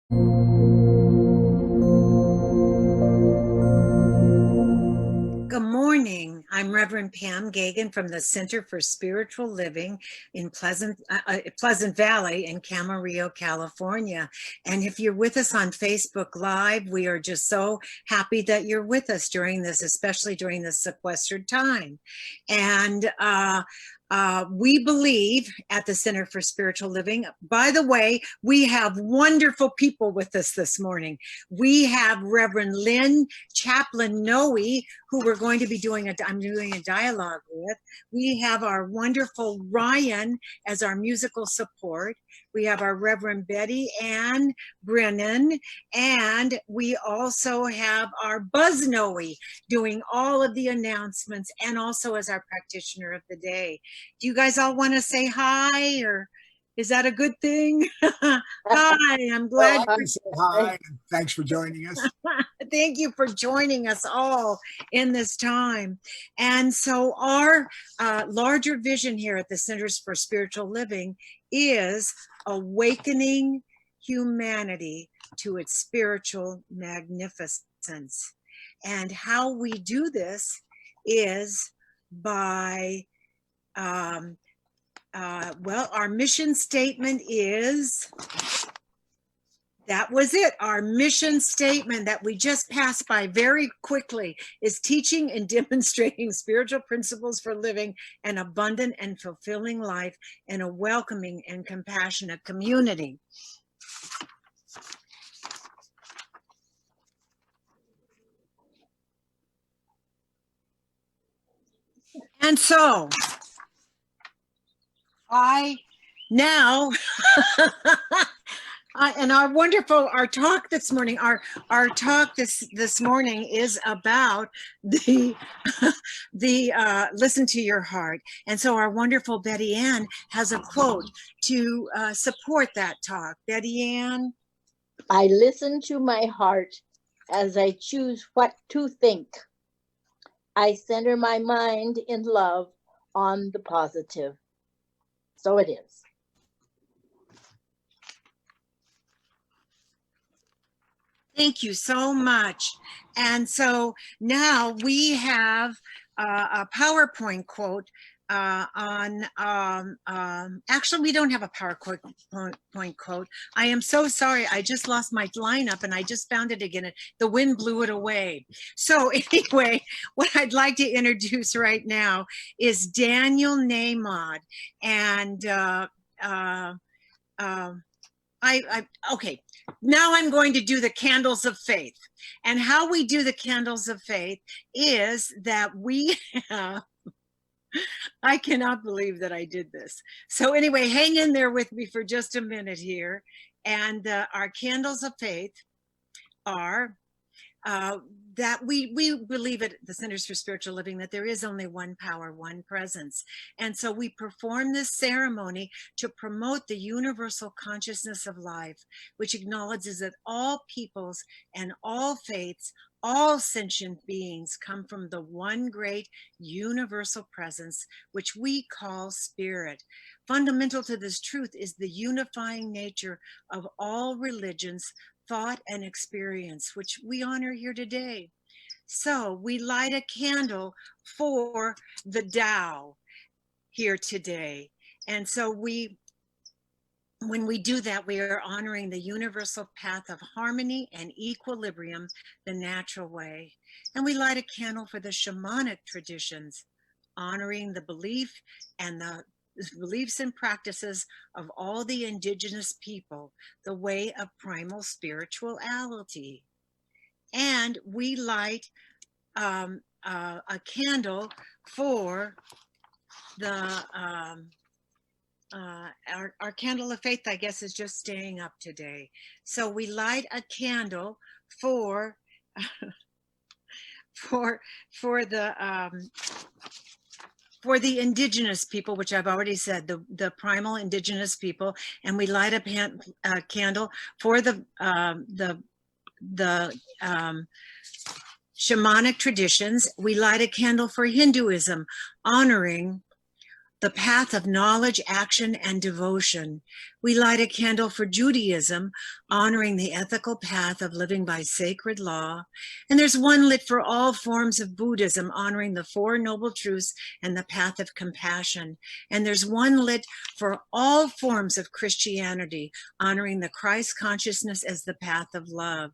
Good morning. I'm Reverend Pam Geagan from the Center for Spiritual Living in Pleasant Valley in Camarillo, California. And if you're with us on Facebook Live, we are just so happy that you're with us during this, especially during this sequestered time. And we believe at the Center for Spiritual Living, by the way, we have wonderful people with us this morning. We have Reverend Lynn Chaplin-Noe, who we're going to be doing I'm doing a dialogue with. We have our wonderful Ryan as our musical support. We have our Reverend Betty Ann Brennan, and we also have our Buzz Noe doing all of the announcements and also as our practitioner of the day. Do you guys all want to say hi, or is that a good thing? Hi, I'm glad. Well, say hi, and thanks for joining us. Thank you for joining us all in this time. And so our larger vision here at the Centers for Spiritual Living is awakening humanity to its spiritual magnificence. And how we do this is by well, our mission statement is, that was it. Our mission statement that we just passed by very quickly is teaching and demonstrating spiritual principles for living an abundant and fulfilling life in a welcoming and compassionate community. And so and our talk this morning, our talk this morning is about the listen to your heart. And so our wonderful Betty Ann has a quote to support that talk. Betty Ann? I listen to my heart as I choose what to think. I center my mind in love on the positive. So it is. Thank you so much. And so now we have a PowerPoint quote on, actually we don't have a PowerPoint quote. I am so sorry, I just lost my lineup and I just found it again. The wind blew it away. So anyway, what I'd like to introduce right now is Daniel Nahmod. And okay, now I'm going to do the candles of faith. And how we do the candles of faith is that we have, I cannot believe that I did this. So anyway, hang in there with me for just a minute here. And our candles of faith are that we believe at the Centers for Spiritual Living that there is only one power, one presence. And so we perform this ceremony to promote the universal consciousness of life, which acknowledges that all peoples and all faiths, all sentient beings come from the one great universal presence, which we call spirit. Fundamental to this truth is the unifying nature of all religions, thought, and experience, which we honor here today. So we light a candle for the Tao here today. And so when we do that, we are honoring the universal path of harmony and equilibrium, the natural way. And we light a candle for the shamanic traditions, honoring the belief and the beliefs and practices of all the indigenous people, the way of primal spirituality. And we light a candle for the our candle of faith, I guess, is just staying up today. So we light a candle for the indigenous people, which I've already said, the primal indigenous people, and we light a candle for the shamanic traditions. We light a candle for Hinduism, honoring the path of knowledge, action, and devotion. We light a candle for Judaism, honoring the ethical path of living by sacred law. And there's one lit for all forms of Buddhism, honoring the Four Noble Truths and the path of compassion. And there's one lit for all forms of Christianity, honoring the Christ consciousness as the path of love.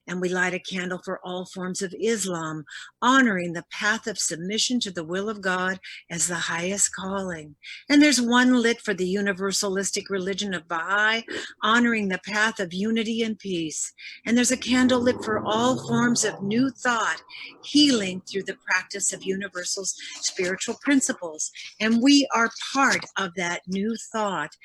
And we light a candle for all forms of Islam, honoring the path of submission to the will of God as the highest calling. And there's one lit for the universalistic religion of Baha'i, honoring the path of unity and peace. And there's a candle lit for all forms of new thought, healing through the practice of universal spiritual principles. And we are part of that new thought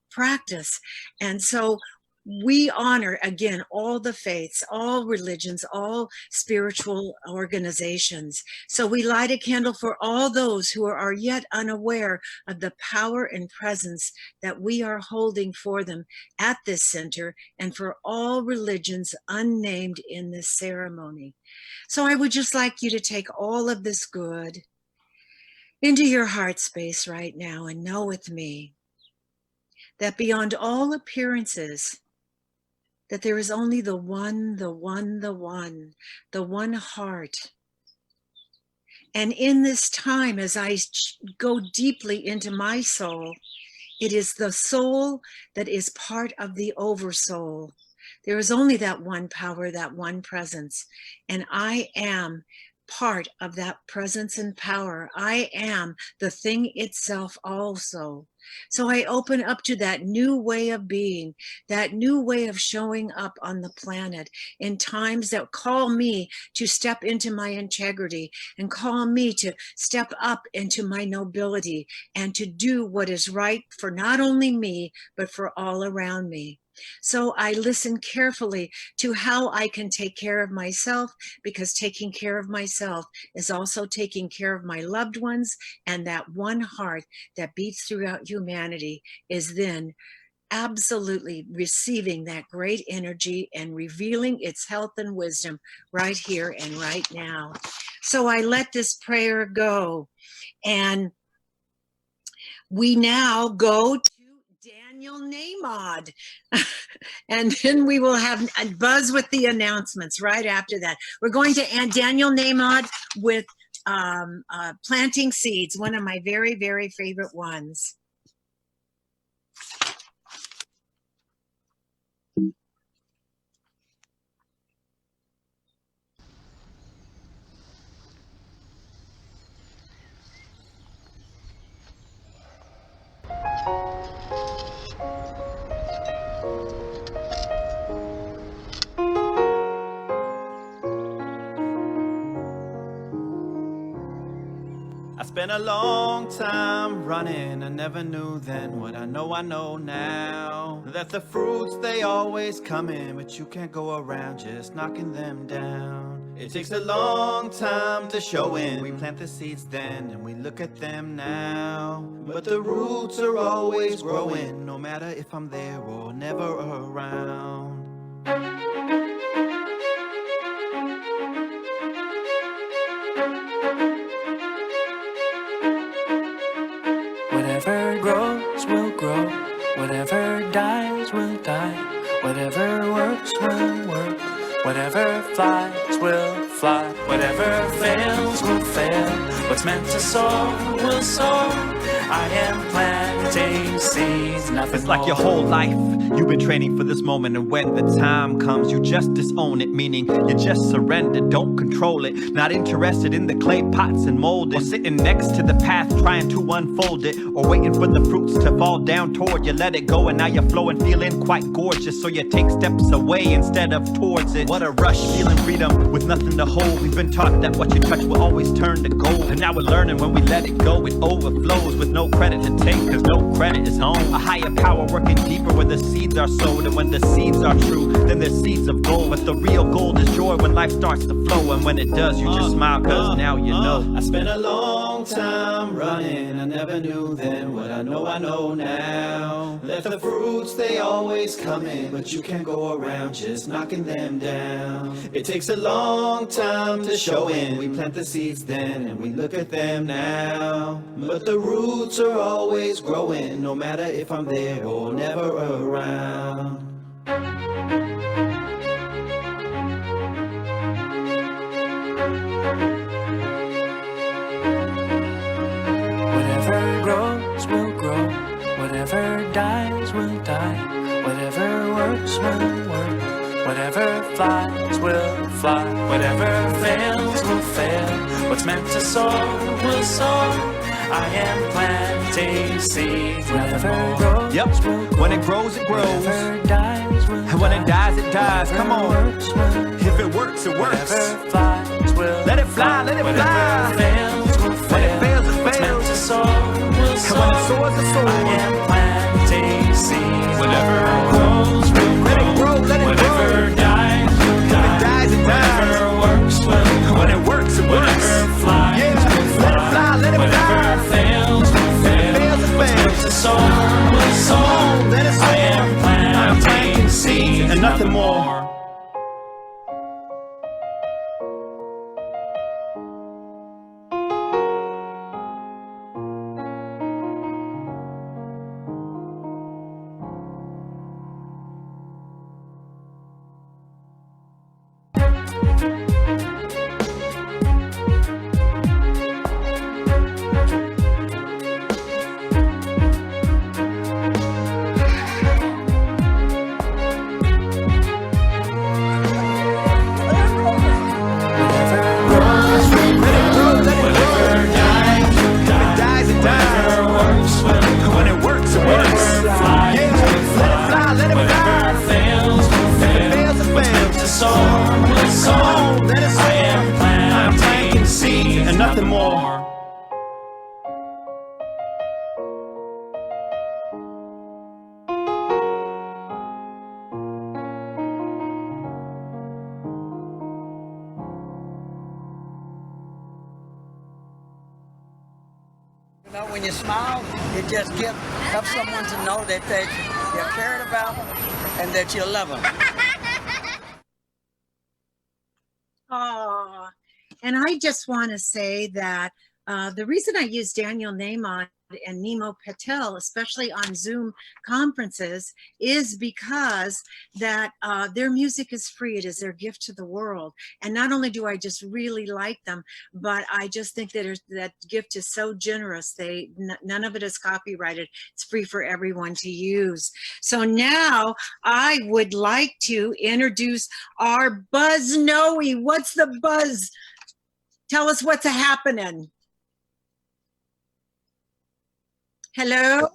practice. And so we honor, again, all the faiths, all religions, all spiritual organizations. So we light a candle for all those who are yet unaware of the power and presence that we are holding for them at this center, and for all religions unnamed in this ceremony. So I would just like you to take all of this good into your heart space right now and know with me that beyond all appearances, that there is only the one heart. And in this time, as I go deeply into my soul, it is the soul that is part of the oversoul. There is only that one power, that one presence. And I am part of that presence and power. I am the thing itself also. So I open up to that new way of being, that new way of showing up on the planet in times that call me to step into my integrity and call me to step up into my nobility and to do what is right for not only me, but for all around me. So I listen carefully to how I can take care of myself, because taking care of myself is also taking care of my loved ones, and that one heart that beats throughout humanity is then absolutely receiving that great energy and revealing its health and wisdom right here and right now. So I let this prayer go, and we now go to Daniel Namod, and then we will have a buzz with the announcements right after that. We're going to end Daniel Namod with planting seeds, one of my very, very favorite ones. I spent a long time running, I never knew then what I know now. That the fruits, they always come in, but you can't go around just knocking them down. It takes a long time to show in. We plant the seeds then, and we look at them now. But the roots are always growing, no matter if I'm there or never around. Whatever grows will grow, whatever dies will die, whatever works will work, whatever flies will fly, whatever fails will fail, what's meant to soar will soar. I am planting seeds, nothing It's like more. your whole life you've been training for this moment, and when the time comes you just disown it, meaning you just surrender, don't control it, not interested in the clay pots and mold it, or sitting next to the path trying to unfold it, or waiting for the fruits to fall down toward you. Let it go and now you're flowing, feeling quite gorgeous, so you take steps away instead of towards it. What a rush, feeling freedom with nothing to hold. We've been taught that what you touch will always turn to gold, and now we're learning when we let it go it overflows, with no credit to take, cause no credit is home. A higher power working deeper where the seeds are sowed, and when the seeds are true, then they're seeds of gold. But the real gold is joy when life starts to flow, and when it does, you just smile, cause now you know. I spent a long long time running. I never knew then what I know now. Let the fruits, they always come in, but you can't go around just knocking them down. It takes a long time to show in. We plant the seeds then and we look at them now. But the roots are always growing, no matter if I'm there or never around. Whatever grows will grow, whatever dies will die, whatever works will work, whatever flies will fly, whatever fails will fail, what's meant to soar will soar. I am planting seeds. Whatever grows will grow. When it grows, it grows. Whatever dies will And when it dies, it dies. Come on. Works will If it works, it works. Whatever flies will Let it fly, let it whatever fly. fails will fail. When it fails, it What's meant fails. to soar will And soar. when it soars, it soars. I am planting seeds. Whatever grows will Let it grow, let it whatever grow. dies will When it die. dies, it Whatever dies. works will When it works, it works. whatever flies Yeah, will let it fly, let it whatever fly. fails will fail. fails, it What's meant fails. to soar will soar. Let it soar. I am planting seeds And nothing more. Nothing more. You know, when you smile, it just helps someone to know that you're cared about and that you love them. Oh, and I just want to say that the reason I use Daniel Nahmod and Nemo Patel, especially on Zoom conferences, is because that their music is free. It is their gift to the world. And not only do I just really like them, but I just think that that gift is so generous. None of it is copyrighted. It's free for everyone to use. So now I would like to introduce our Buzz Noe. What's the buzz? Tell us what's happening. Hello?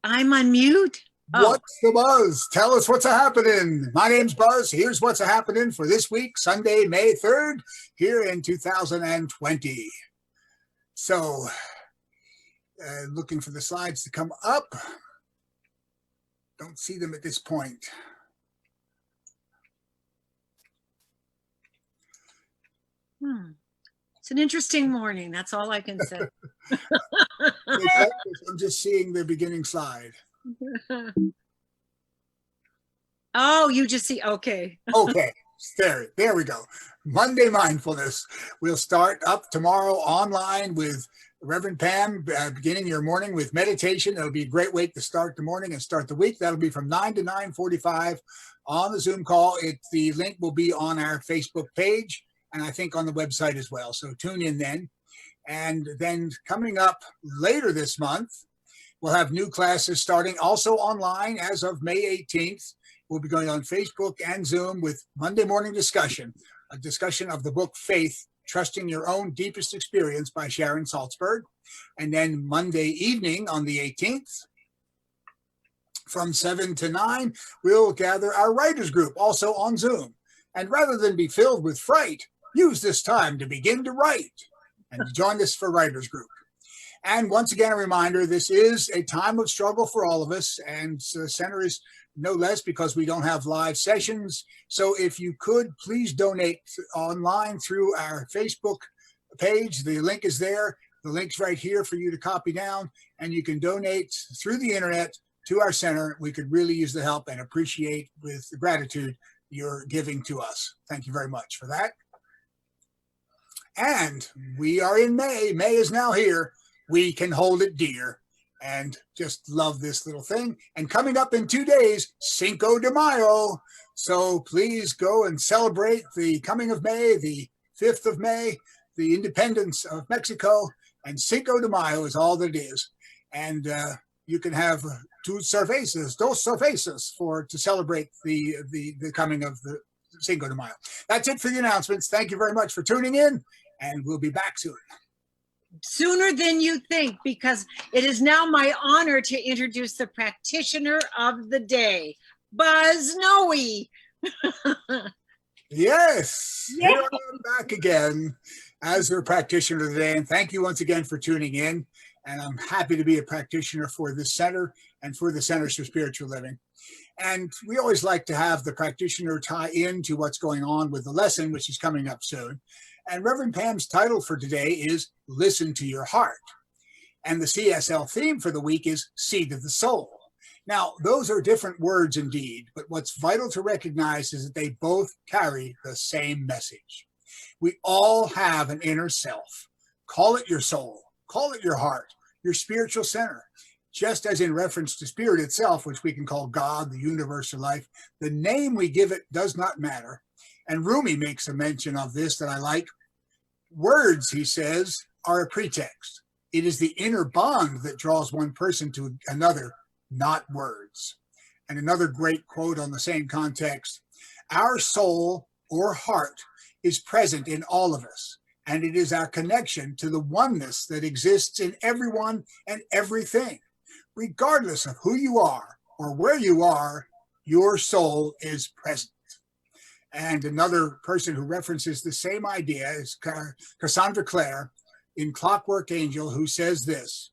I'm on mute. Oh. What's the buzz? Tell us what's happening. My name's Buzz. Here's what's happening for this week, Sunday, May 3rd, here in 2020. So, looking for the slides to come up. Don't see them at this point. It's an interesting morning. That's all I can say. I'm just seeing the beginning slide. Oh, you just see, okay. Okay, there we go. Monday Mindfulness. We'll start up tomorrow online with Reverend Pam, beginning your morning with meditation. That'll be a great way to start the morning and start the week. That'll be from 9 to 9:45 on the Zoom call. The link will be on our Facebook page, and I think on the website as well. So tune in then. And then coming up later this month, we'll have new classes starting also online as of May 18th. We'll be going on Facebook and Zoom with Monday morning discussion, a discussion of the book Faith, Trusting Your Own Deepest Experience by Sharon Salzberg. And then Monday evening on the 18th, from 7 to 9, we'll gather our writers group also on Zoom. And rather than be filled with fright, use this time to begin to write and join us for writers group. And once again, a reminder, this is a time of struggle for all of us, and the center is no less because we don't have live sessions. So if you could, please donate online through our Facebook page. The link is there. The link's right here for you to copy down, and you can donate through the internet to our center. We could really use the help and appreciate with gratitude your giving to us. Thank you very much for that. And we are in May. May is now here. We can hold it dear, and just love this little thing. And coming up in 2 days, Cinco de Mayo. So please go and celebrate the coming of May, the 5th of May, the independence of Mexico, and Cinco de Mayo is all that it is. And you can have dos cervezas to celebrate the coming of the Cinco de Mayo. That's it for the announcements. Thank you very much for tuning in, and we'll be back soon. Sooner than you think, because it is now my honor to introduce the practitioner of the day, Buzz Noe. Yes, Yay. here I am back again as your practitioner today, and thank you once again for tuning in. And I'm happy to be a practitioner for this center and for the Centers for Spiritual Living. And we always like to have the practitioner tie into what's going on with the lesson, which is coming up soon. And Reverend Pam's title for today is Listen to Your Heart. And the CSL theme for the week is Seed of the Soul. Now, those are different words indeed, but what's vital to recognize is that they both carry the same message. We all have an inner self. Call it your soul, call it your heart, your spiritual center. Just as in reference to spirit itself, which we can call God, the universe, or life, the name we give it does not matter. And Rumi makes a mention of this that I like. Words, he says, are a pretext. It is the inner bond that draws one person to another, not words. And another great quote on the same context, our soul or heart is present in all of us, and it is our connection to the oneness that exists in everyone and everything. Regardless of who you are or where you are, your soul is present. And another person who references the same idea is Cassandra Clare in Clockwork Angel, who says this: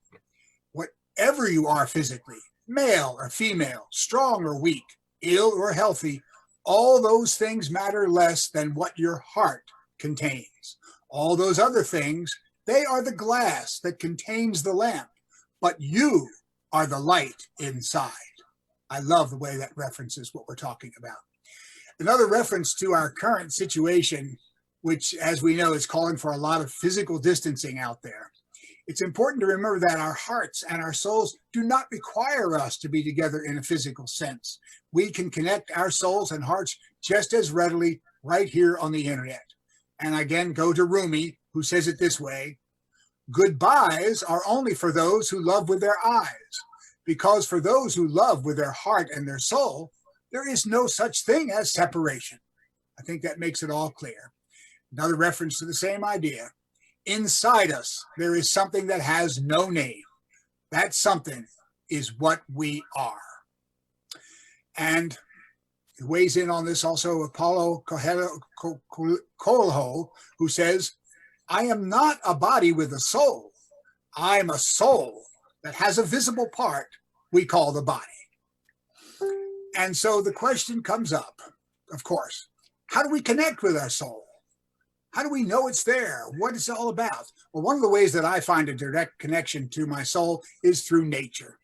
whatever you are physically, male or female, strong or weak, ill or healthy, all those things matter less than what your heart contains. All those other things, they are the glass that contains the lamp, but you are the light inside. I love the way that references what we're talking about. Another reference to our current situation, which, as we know, is calling for a lot of physical distancing out there. It's important to remember that our hearts and our souls do not require us to be together in a physical sense. We can connect our souls and hearts just as readily right here on the internet. And again, go to Rumi, who says it this way: goodbyes are only for those who love with their eyes, because for those who love with their heart and their soul, there is no such thing as separation. I think that makes it all clear. Another reference to the same idea. Inside us, there is something that has no name. That something is what we are. And it weighs in on this also Apollo Coelho, who says, I am not a body with a soul. I am a soul that has a visible part we call the body. And so the question comes up, of course, how do we connect with our soul? How do we know it's there? What it's all about? Well, one of the ways that I find a direct connection to my soul is through nature.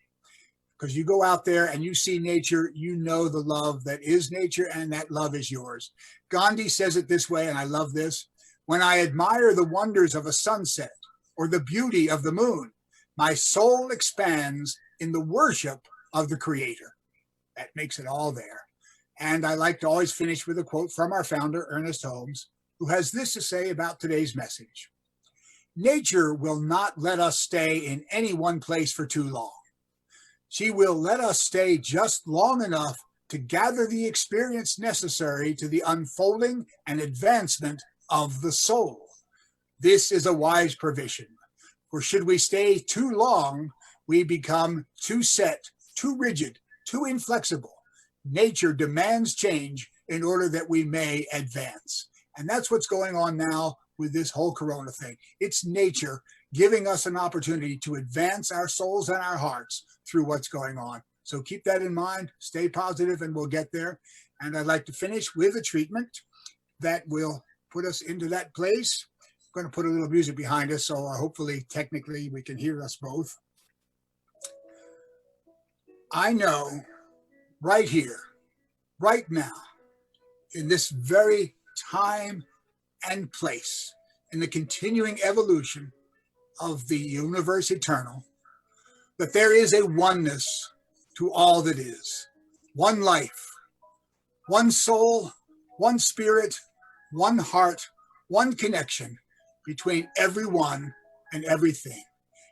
Because you go out there and you see nature, you know the love that is nature, and that love is yours. Gandhi says it this way, and I love this: when I admire the wonders of a sunset or the beauty of the moon, my soul expands in the worship of the Creator. That makes it all there. And I like to always finish with a quote from our founder, Ernest Holmes, who has this to say about today's message: nature will not let us stay in any one place for too long. She will let us stay just long enough to gather the experience necessary to the unfolding and advancement of the soul. This is a wise provision, for should we stay too long, we become too set, too rigid, too inflexible. Nature demands change in order that we may advance. And that's what's going on now with this whole corona thing. It's nature giving us an opportunity to advance our souls and our hearts through what's going on. So keep that in mind, stay positive, and we'll get there. And I'd like to finish with a treatment that will put us into that place. I'm going to put a little music behind us, so hopefully, technically, we can hear us both. I know right here, right now, in this very time and place, in the continuing evolution of the universe eternal, that there is a oneness to all that is. One life, one soul, one spirit, one heart, one connection between everyone and everything.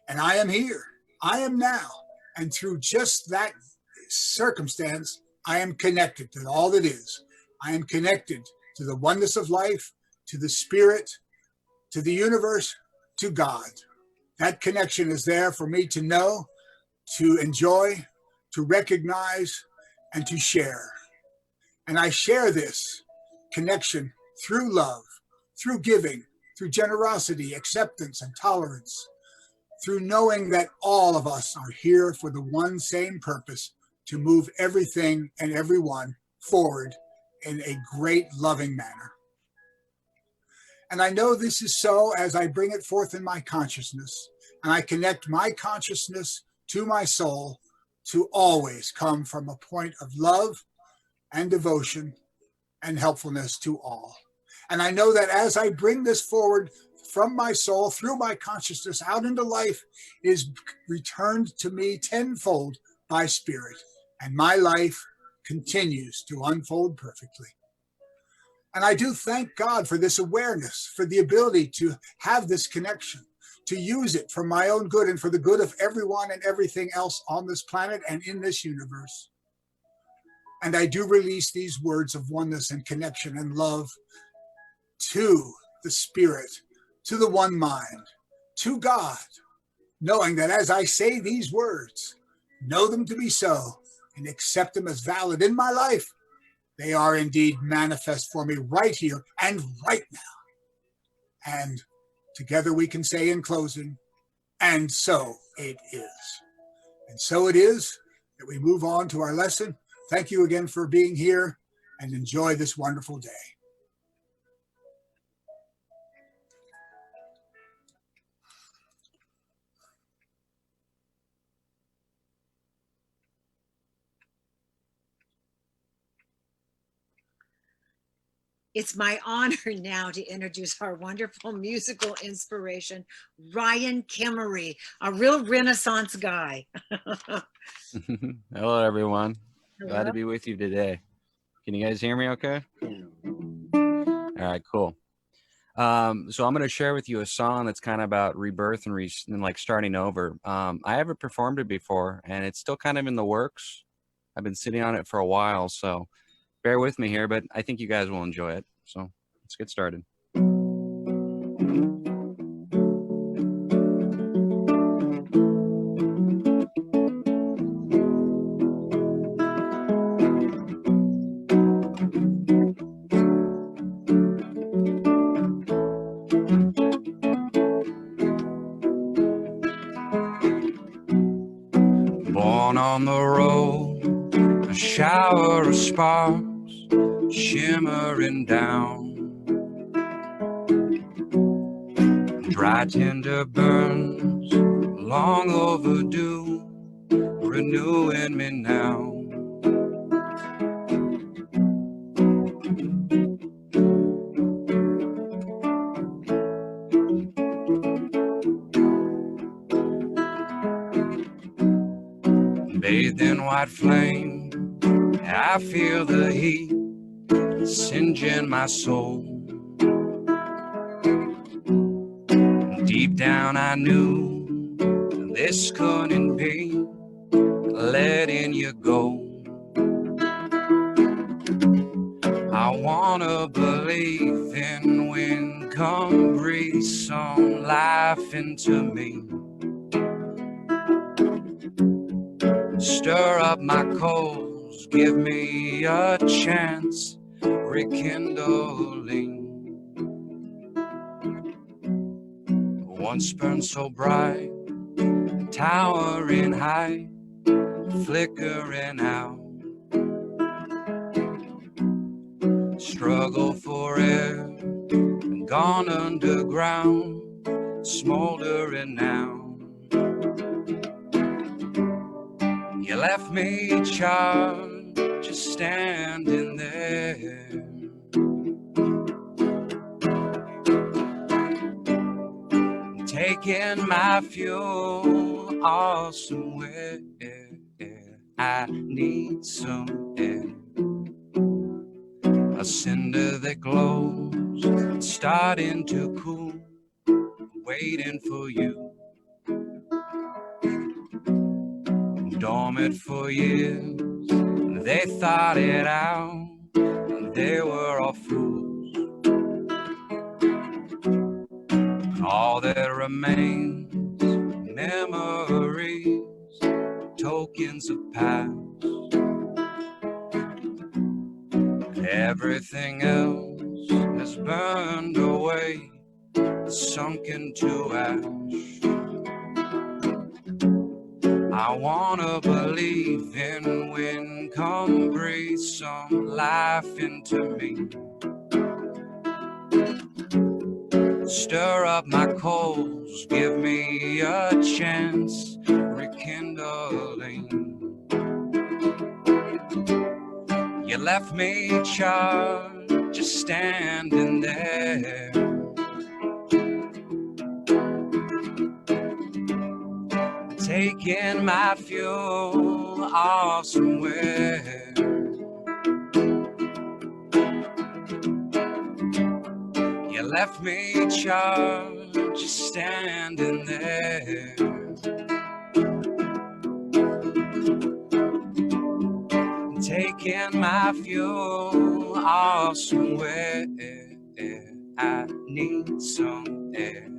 And I am here, I am now, and through just that circumstance, I am connected to all that is. I am connected to the oneness of life, to the spirit, to the universe, to God. That connection is there for me to know, to enjoy, to recognize, and to share. And I share this connection through love, through giving, through generosity, acceptance, and tolerance, through knowing that all of us are here for the one same purpose, to move everything and everyone forward in a great loving manner. And I know this is so as I bring it forth in my consciousness, and I connect my consciousness to my soul to always come from a point of love and devotion and helpfulness to all. And I know that as I bring this forward from my soul, through my consciousness, out into life, is returned to me tenfold by spirit, and my life continues to unfold perfectly. And I do thank God for this awareness, for the ability to have this connection, to use it for my own good and for the good of everyone and everything else on this planet and in this universe. And I do release these words of oneness and connection and love to the spirit, to the one mind, to God, knowing that as I say these words, know them to be so and accept them as valid in my life, they are indeed manifest for me right here and right now. And together we can say in closing, and so it is. And so it is that we move on to our lesson. Thank you again for being here, and enjoy this wonderful day. It's my honor now to introduce our wonderful musical inspiration, Ryan Kimery, a real Renaissance guy. Hello, everyone. Hello. Glad to be with you today. Can you guys hear me okay? All right, cool. So I'm going to share with you a song that's kind of about rebirth and like starting over. I haven't performed it before, and it's still kind of in the works. I've been sitting on it for a while, so bear with me here, but I think you guys will enjoy it. So let's get started. Born on the road, a shower of sparks shimmering down. Dry tinder burns, long overdue, renewing me now. Bathed in white flame, I feel the heat singeing my soul. Deep down I knew this couldn't be letting you go. I wanna believe in wind, come breathe some life into me. Stir up my coals, give me a chance, rekindling. once burned so bright, towering high, flickering out. Struggle for air, gone underground, smoldering now. You left me charred, just standing there. Taking my fuel all somewhere. I need some air. A cinder that glows, starting to cool, waiting for you. Dormant for years, they thought it out, they were all fools. All that remains, memories, tokens of past. Everything else has burned away, sunk into ash. I wanna believe in wind, come breathe some life into me. Stir up my coals, give me a chance, rekindling. You left me charred, just standing there. Taking my fuel off somewhere. You left me charred, just standing there. Taking my fuel off somewhere. I need some air.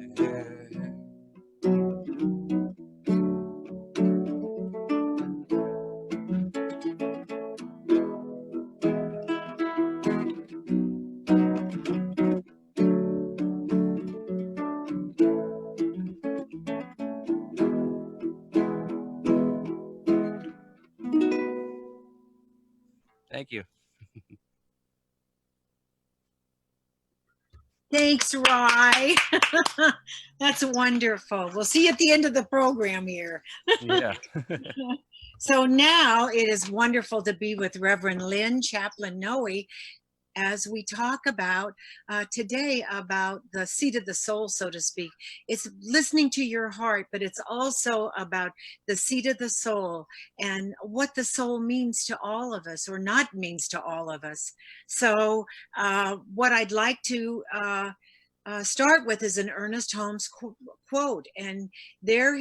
Thank you. Thanks, Rye. That's wonderful. We'll see you at the end of the program here. Yeah. So now it is wonderful to be with Reverend Lynn Chaplin-Noe as we talk about today about the seat of the soul, so to speak. It's listening to your heart, but it's also about the seat of the soul and what the soul means to all of us or not means to all of us. So what I'd like to start with is an Ernest Holmes quote, and there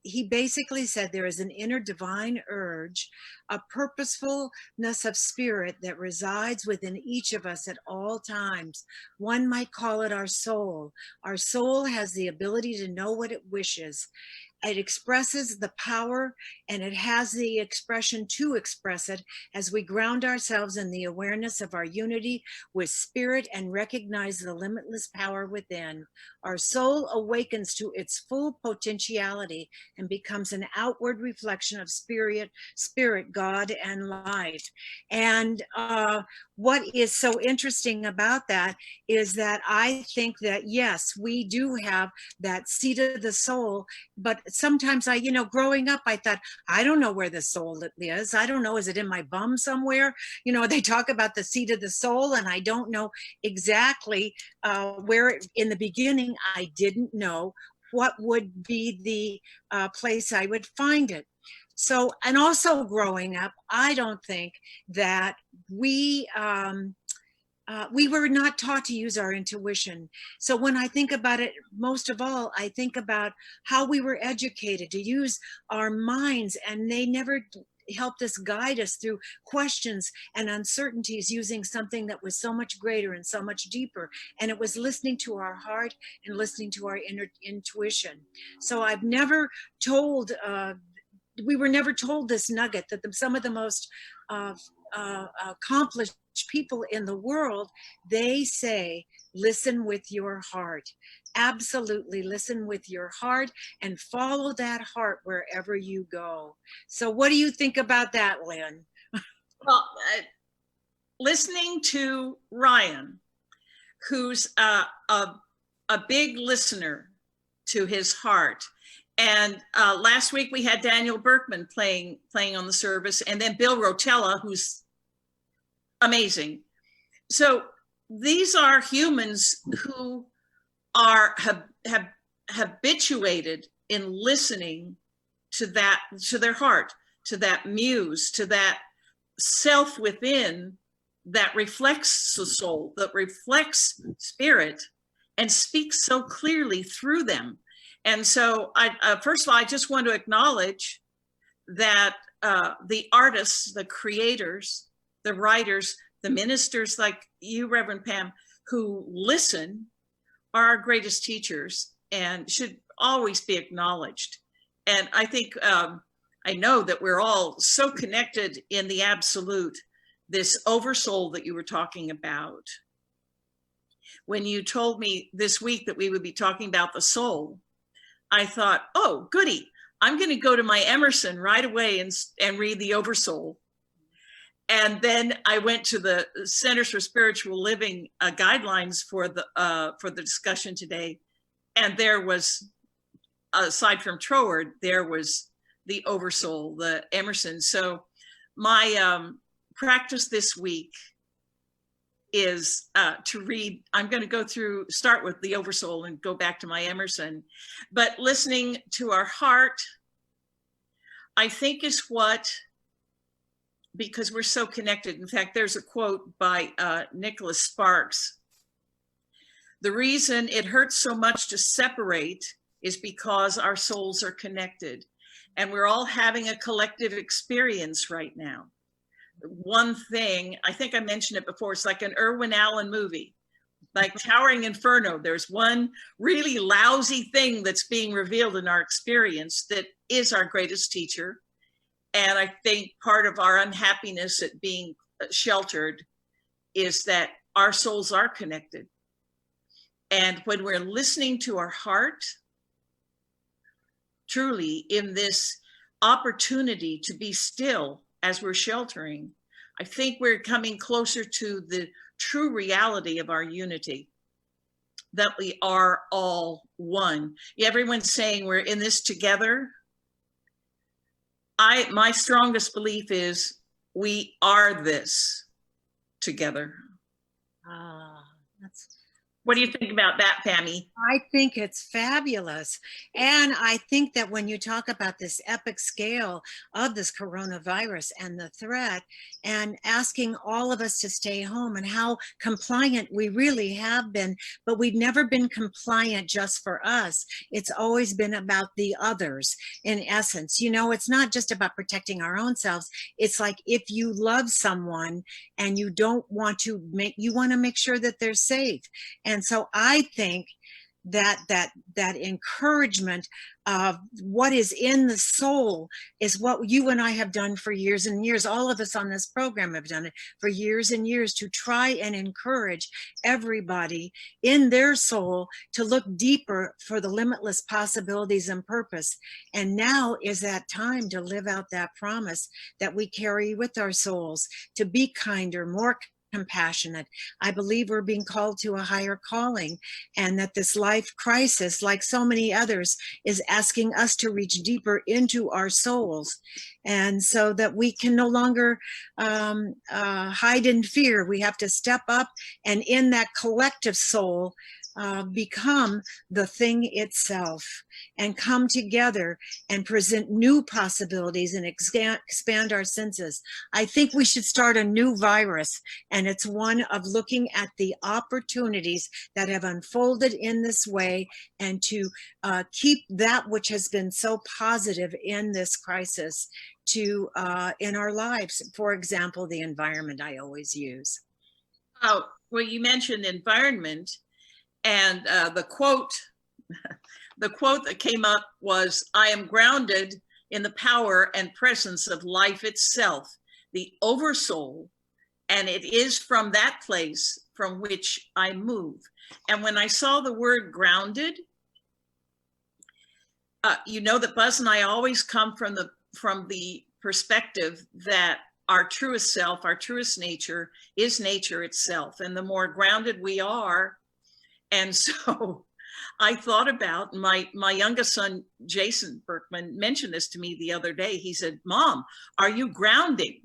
he basically said there is an inner divine urge, a purposefulness of spirit that resides within each of us at all times. One might call it our soul. Our soul has the ability to know what it wishes. It expresses the power, and it has the expression to express it as we ground ourselves in the awareness of our unity with spirit and recognize the limitless power within. Our soul awakens to its full potentiality and becomes an outward reflection of spirit, God, and life. And what is so interesting about that is that I think that, yes, we do have that seat of the soul, but sometimes growing up, I thought, I don't know where the soul is. I don't know, is it in my bum somewhere? They talk about the seat of the soul, and I don't know exactly where in the beginning, I didn't know what would be the place I would find it. So, and also growing up, I don't think that we were not taught to use our intuition. So when I think about it, most of all, I think about how we were educated to use our minds, and they never helped us, guide us through questions and uncertainties using something that was so much greater and so much deeper. And it was listening to our heart and listening to our inner intuition. So I've never told, we were never told this nugget that some of the most accomplished people in the world, they say, listen with your heart. Absolutely listen with your heart and follow that heart wherever you go. So what do you think about that, Lynn? Well, listening to Ryan, who's a big listener to his heart. And last week we had Daniel Berkman playing on the service, and then Bill Rotella, who's amazing. So these are humans who are habituated in listening to that, to their heart, to that muse, to that self within that reflects the soul, that reflects spirit, and speaks so clearly through them. And so first of all, I just want to acknowledge that the artists, the creators, the writers, the ministers like you, Reverend Pam, who listen are our greatest teachers and should always be acknowledged. And I think, I know that we're all so connected in the absolute, this oversoul that you were talking about. When you told me this week that we would be talking about the soul, I thought, oh, goody, I'm going to go to my Emerson right away and read the Oversoul. And then I went to the Centers for Spiritual Living guidelines for the discussion today. And there was, aside from Troward, there was the Oversoul, the Emerson. So my practice this week is to read, I'm going to start with the Oversoul and go back to my Emerson. But listening to our heart, I think is what, because we're so connected. In fact, there's a quote by Nicholas Sparks. The reason it hurts so much to separate is because our souls are connected. And we're all having a collective experience right now. One thing, I think I mentioned it before, it's like an Irwin Allen movie, like Towering Inferno. There's one really lousy thing that's being revealed in our experience that is our greatest teacher. And I think part of our unhappiness at being sheltered is that our souls are connected. And when we're listening to our heart, truly in this opportunity to be still as we're sheltering, I think we're coming closer to the true reality of our unity, that we are all one. Everyone's saying we're in this together. My strongest belief is we are this together. What do you think about that, Pammy? I think it's fabulous. And I think that when you talk about this epic scale of this coronavirus and the threat, and asking all of us to stay home and how compliant we really have been, but we've never been compliant just for us. It's always been about the others in essence. You know, it's not just about protecting our own selves. It's like if you love someone and you don't want to you want to make sure that they're safe. And so I think that encouragement of what is in the soul is what you and I have done for years and years. All of us on this program have done it for years and years, to try and encourage everybody in their soul to look deeper for the limitless possibilities and purpose. And now is that time to live out that promise that we carry with our souls, to be kinder, more compassionate. I believe we're being called to a higher calling, and that this life crisis, like so many others, is asking us to reach deeper into our souls, and so that we can no longer hide in fear. We have to step up and in that collective soul become the thing itself, and come together and present new possibilities and expand our senses. I think we should start a new virus, and it's one of looking at the opportunities that have unfolded in this way, and to keep that which has been so positive in this crisis to in our lives. For example, the environment I always use. Oh, well, you mentioned environment. And the quote that came up was, "I am grounded in the power and presence of life itself, the oversoul And it is from that place from which I move. And when I saw the word grounded, you know that Buzz and I always come from the perspective that our truest self, our truest nature is nature itself. And the more grounded we are, and so I thought about my youngest son, Jason Berkman, mentioned this to me the other day. He said, "Mom, are you grounding?"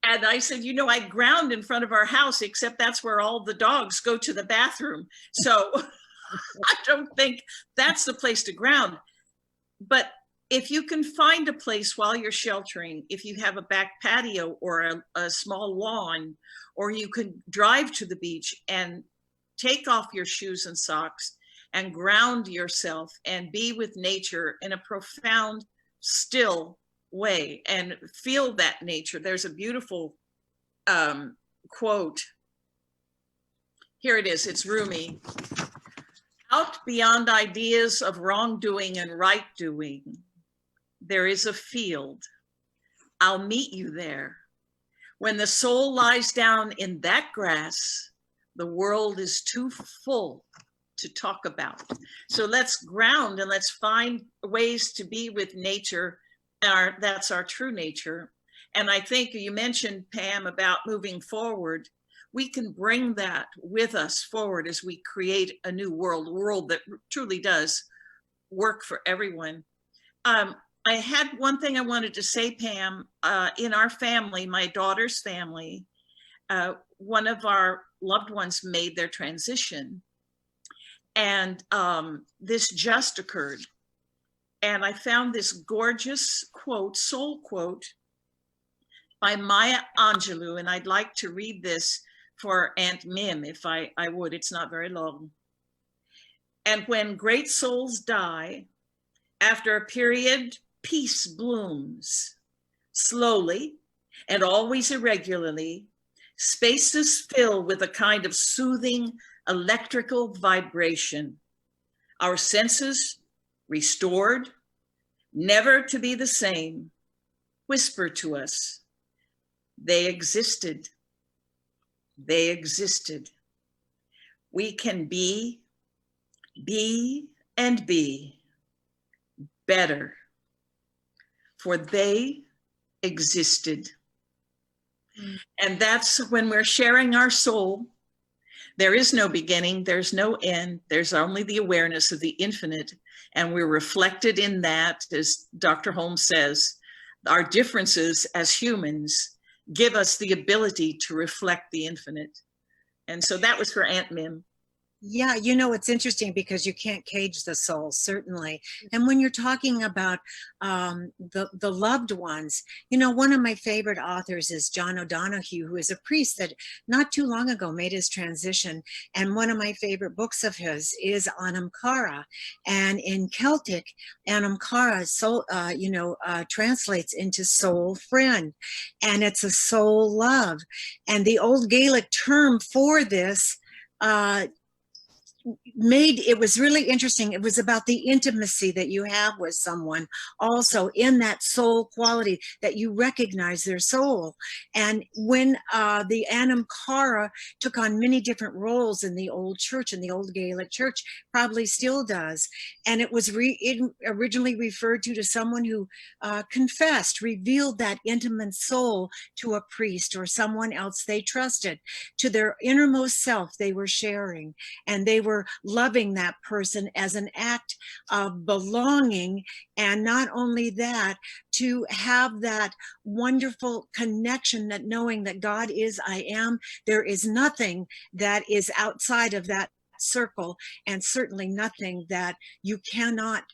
And I said, you know, I ground in front of our house, except that's where all the dogs go to the bathroom. So I don't think that's the place to ground. But if you can find a place while you're sheltering, if you have a back patio or a small lawn, or you can drive to the beach and take off your shoes and socks and ground yourself and be with nature in a profound, still way and feel that nature. There's a beautiful quote. Here it is. It's Rumi. Out beyond ideas of wrongdoing and right doing, there is a field. I'll meet you there. When the soul lies down in that grass, the world is too full to talk about. So let's ground and let's find ways to be with nature. That's our true nature. And I think you mentioned, Pam, about moving forward. We can bring that with us forward as we create a new world, a world that truly does work for everyone. I had one thing I wanted to say, Pam. In our family, my daughter's family, one of our loved ones made their transition. And this just occurred. And I found this gorgeous quote, soul quote, by Maya Angelou. And I'd like to read this for Aunt Mim, if I would. It's not very long. And when great souls die, after a period, peace blooms. Slowly and always irregularly, spaces fill with a kind of soothing electrical vibration. Our senses restored, never to be the same, whisper to us, they existed. They existed. We can be and be better, for they existed. And that's when we're sharing our soul. There is no beginning, there's no end, there's only the awareness of the infinite. And we're reflected in that, as Dr. Holmes says, our differences as humans give us the ability to reflect the infinite. And so that was for Aunt Mim. Yeah, you know, it's interesting because you can't cage the soul, certainly. And when you're talking about the loved ones, you know, one of my favorite authors is John O'Donohue, who is a priest that not too long ago made his transition. And one of my favorite books of his is Anam Cara. And in Celtic, Anam Cara soul, translates into soul friend. And it's a soul love. And the old Gaelic term for this it was really interesting. It was about the intimacy that you have with someone, also in that soul quality that you recognize their soul. And when the Anam Cara took on many different roles in the old church, in the old Gaelic church, probably still does. And it was originally referred to someone who confessed, revealed that intimate soul to a priest or someone else they trusted, to their innermost self they were sharing. And they were loving that person as an act of belonging. And not only that, to have that wonderful connection, that knowing that God is I am, there is nothing that is outside of that circle, and certainly nothing that you cannot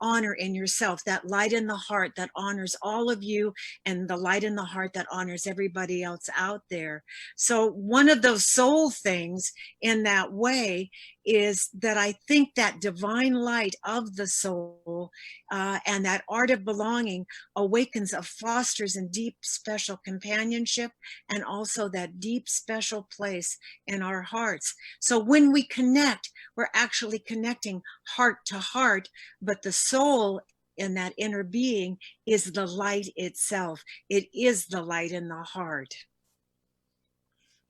honor in yourself, that light in the heart that honors all of you, and the light in the heart that honors everybody else out there. So one of those soul things in that way is that I think that divine light of the soul and that art of belonging awakens, fosters in deep special companionship, and also that deep special place in our hearts. So when we connect, we're actually connecting heart to heart, but the soul in that inner being is the light itself. It is the light in the heart.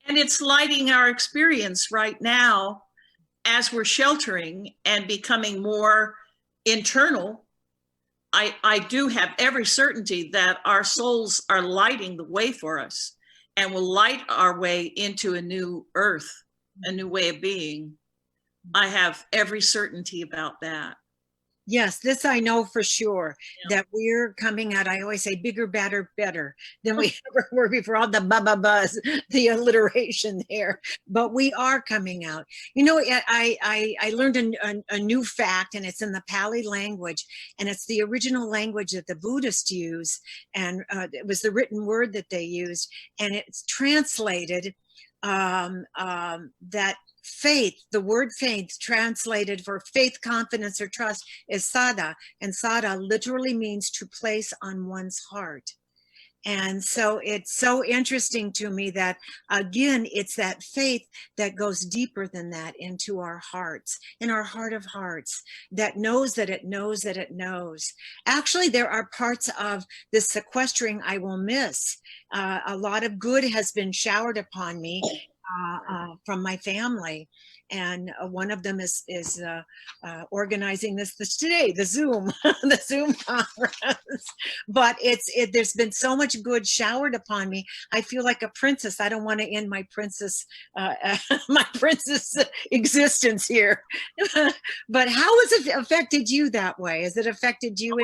And it's lighting our experience right now as we're sheltering and becoming more internal. I do have every certainty that our souls are lighting the way for us and will light our way into a new earth, a new way of being. I have every certainty about that. Yes, this I know for sure, that we're coming out, I always say bigger, better, better than we ever were before, all the buzz, the alliteration there, but we are coming out. You know, I learned a new fact, and it's in the Pali language, and it's the original language that the Buddhists use, and it was the written word that they used, and it's translated that faith, the word faith translated for faith, confidence, or trust is sada, and sada literally means to place on one's heart. And so it's so interesting to me that, again, it's that faith that goes deeper than that into our hearts, in our heart of hearts, that knows that it knows that it knows. Actually, there are parts of this sequestering I will miss. A lot of good has been showered upon me from my family. And one of them is organizing this today, the Zoom, the Zoom conference. But there's been so much good showered upon me. I feel like a princess. I don't want to end my princess existence here. But how has it affected you that way? Has it affected you?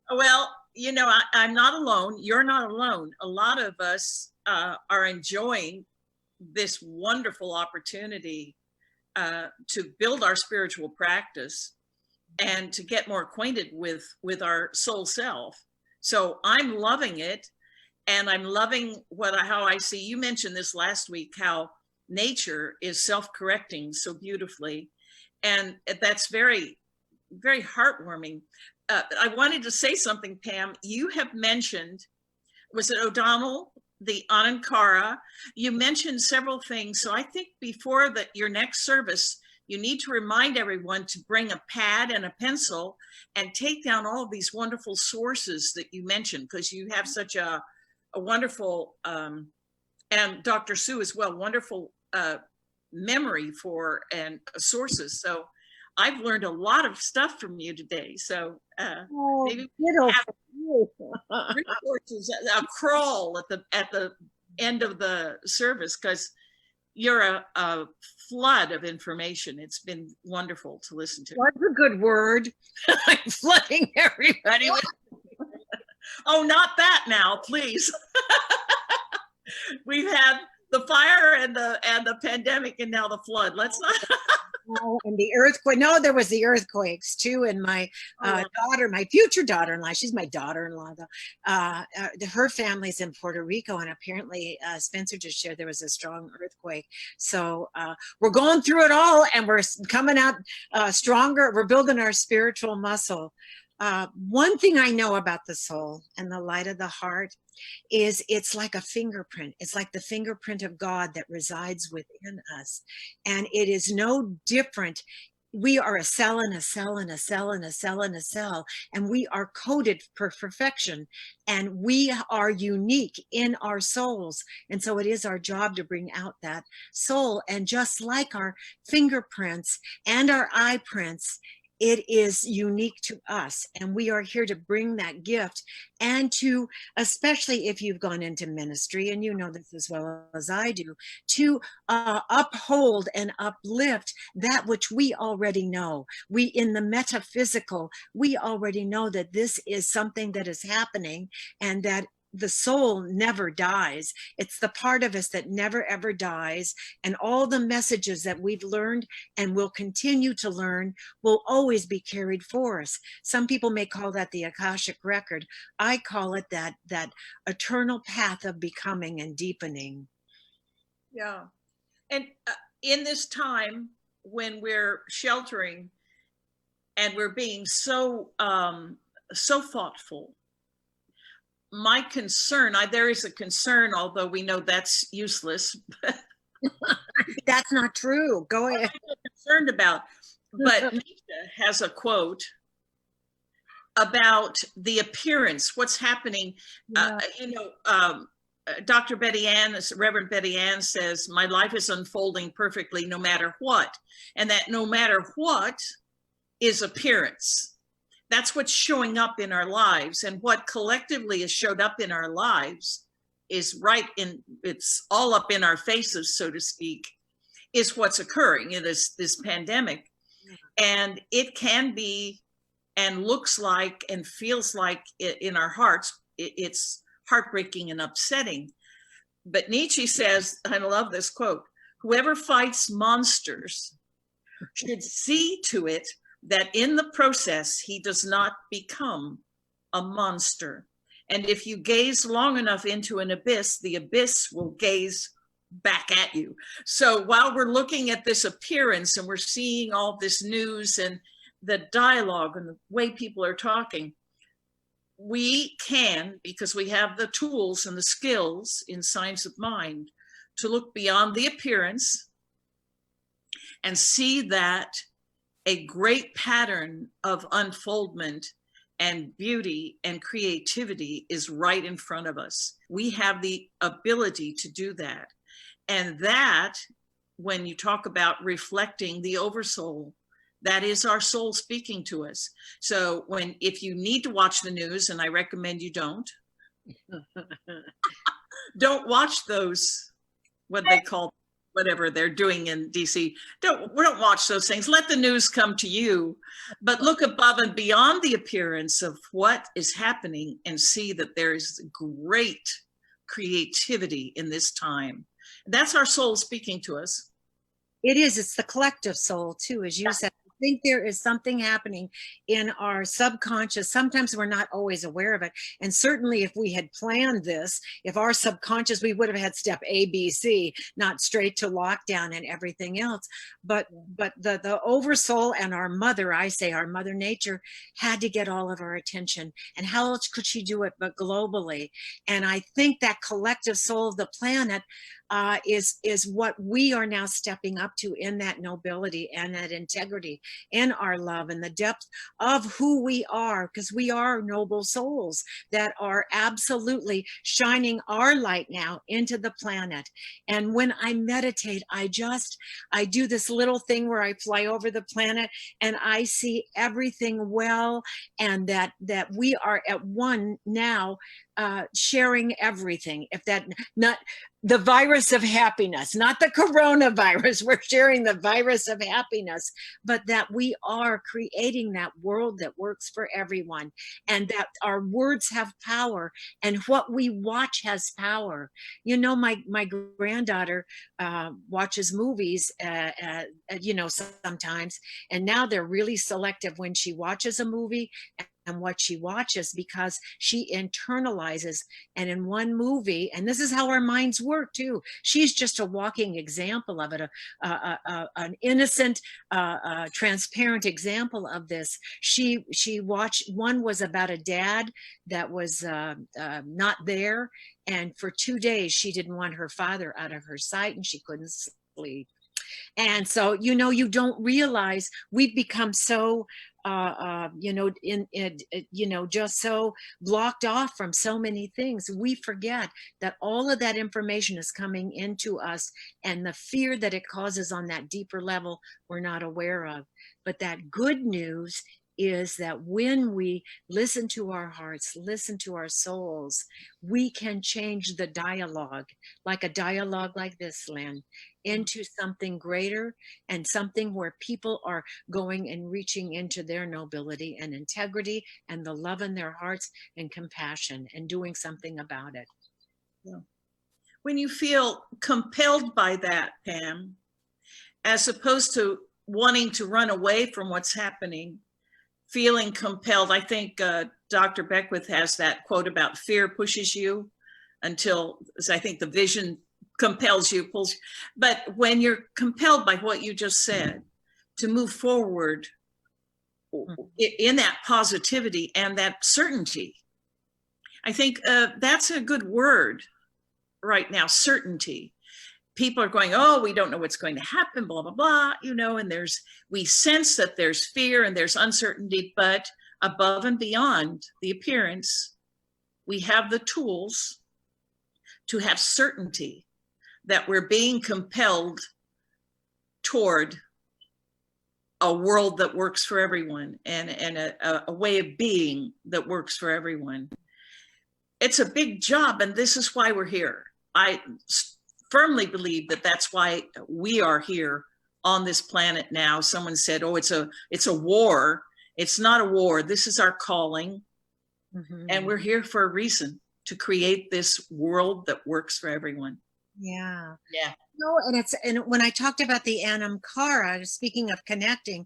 Well, you know, I'm not alone. You're not alone. A lot of us are enjoying this wonderful opportunity to build our spiritual practice and to get more acquainted with our soul self. So I'm loving it, and I'm loving how I see. You mentioned this last week, how nature is self-correcting so beautifully, and that's very, very heartwarming. I wanted to say something, Pam. You have mentioned, was it O'Donnell, the Anankara? You mentioned several things. So I think before your next service, you need to remind everyone to bring a pad and a pencil and take down all of these wonderful sources that you mentioned, because you have such a wonderful, and Dr. Sue as well, wonderful memory for and sources. So I've learned a lot of stuff from you today. So maybe resources, a crawl at the end of the service, because you're a flood of information. It's been wonderful to listen to. What's a good word? I'm flooding everybody with. Oh, not that now, please. We've had the fire and the pandemic, and now the flood. Let's not. And the earthquake. No, there was the earthquakes too. And my daughter, my future daughter-in-law, she's my daughter-in-law though. Her family's in Puerto Rico, and apparently Spencer just shared there was a strong earthquake. So we're going through it all, and we're coming out stronger. We're building our spiritual muscle. One thing I know about the soul and the light of the heart is it's like a fingerprint. It's like the fingerprint of God that resides within us. And it is no different. We are a cell and a cell and a cell and a cell and a cell, and we are coded for perfection, and we are unique in our souls. And so it is our job to bring out that soul. And just like our fingerprints and our eye prints, it is unique to us, and we are here to bring that gift, and to, especially if you've gone into ministry, and you know this as well as I do, to uphold and uplift that which we already know. We, in the metaphysical, we already know that this is something that is happening, and that the soul never dies. It's the part of us that never ever dies. And all the messages that we've learned and will continue to learn will always be carried for us. Some people may call that the Akashic record. I call it that eternal path of becoming and deepening. Yeah. And in this time when we're sheltering and we're being so thoughtful, my concern, there is a concern, although we know that's useless. That's not true. Go ahead. I'm concerned about, but Nisha has a quote about the appearance, what's happening. Dr. Betty Ann, Reverend Betty Ann says, my life is unfolding perfectly no matter what. And that no matter what is appearance. That's what's showing up in our lives. And what collectively has showed up in our lives is it's all up in our faces, so to speak, is what's occurring in this pandemic. And it can be and looks like and feels like in our hearts, it's heartbreaking and upsetting. But Nietzsche says, I love this quote, whoever fights monsters should see to it that in the process, he does not become a monster. And if you gaze long enough into an abyss, the abyss will gaze back at you. So while we're looking at this appearance and we're seeing all this news and the dialogue and the way people are talking, we can, because we have the tools and the skills in Science of Mind, to look beyond the appearance and see that a great pattern of unfoldment and beauty and creativity is right in front of us. We have the ability to do that. And that, when you talk about reflecting the oversoul, that is our soul speaking to us. So if you need to watch the news, and I recommend you don't watch those, what they call, whatever they're doing in DC. We don't watch those things. Let the news come to you, but look above and beyond the appearance of what is happening and see that there is great creativity in this time. That's our soul speaking to us. It is. It's the collective soul too, as you said. I think there is something happening in our subconscious. Sometimes we're not always aware of it. And certainly if we had planned this, if our subconscious, we would have had step A, B, C, not straight to lockdown and everything else. But the oversoul and our mother, I say our mother nature, had to get all of our attention. And how else could she do it but globally? And I think that collective soul of the planet is what we are now stepping up to, in that nobility and that integrity, in our love and the depth of who we are, because we are noble souls that are absolutely shining our light now into the planet. And when I meditate, I do this little thing where I fly over the planet and I see everything well, and that we are at one now, sharing everything. If that, not the virus of happiness, not the coronavirus, we're sharing the virus of happiness, but that we are creating that world that works for everyone, and that our words have power, and what we watch has power. You know, my granddaughter watches movies, you know, sometimes, and now they're really selective when she watches a movie and what she watches, because she internalizes. And in one movie, and this is how our minds work too, she's just a walking example of it, an innocent, transparent example of this. She watched, one was about a dad that was not there, and for 2 days she didn't want her father out of her sight, and she couldn't sleep. And so, you know, you don't realize we've become so you know, you know, just so blocked off from so many things. We forget that all of that information is coming into us, and the fear that it causes on that deeper level we're not aware of. But that good news is that when we listen to our hearts, listen to our souls, we can change the dialogue, like a dialogue like this, Lynn, into something greater, and something where people are going and reaching into their nobility and integrity and the love in their hearts and compassion, and doing something about it. Yeah. When you feel compelled by that, Pam, as opposed to wanting to run away from what's happening, feeling compelled. I think Dr. Beckwith has that quote about fear pushes you until, I think, the vision compels you, pulls. But when you're compelled by what you just said, to move forward in that positivity and that certainty, I think that's a good word right now, certainty. People are going, oh, we don't know what's going to happen, blah, blah, blah, you know, and we sense that there's fear and there's uncertainty, but above and beyond the appearance, we have the tools to have certainty that we're being compelled toward a world that works for everyone, and a way of being that works for everyone. It's a big job, and this is why we're here. I firmly believe that that's why we are here on this planet now. Someone said, oh, it's a war. It's not a war. This is our calling. Mhm. And we're here for a reason, to create this world that works for everyone. Yeah. Yeah. No, and when I talked about the Anam Cara, speaking of connecting,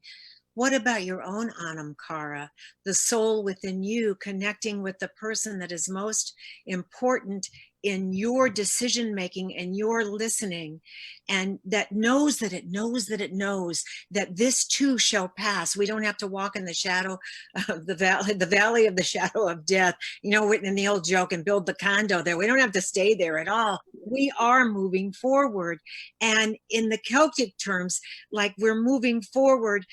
what about your own Anam Cara, the soul within you connecting with the person that is most important in your decision making and your listening, and that knows that it knows that it knows that this too shall pass. We don't have to walk in the shadow of the valley of the shadow of death, you know, in the old joke, and build the condo there. We don't have to stay there at all. We are moving forward. And in the Celtic terms, like we're moving forward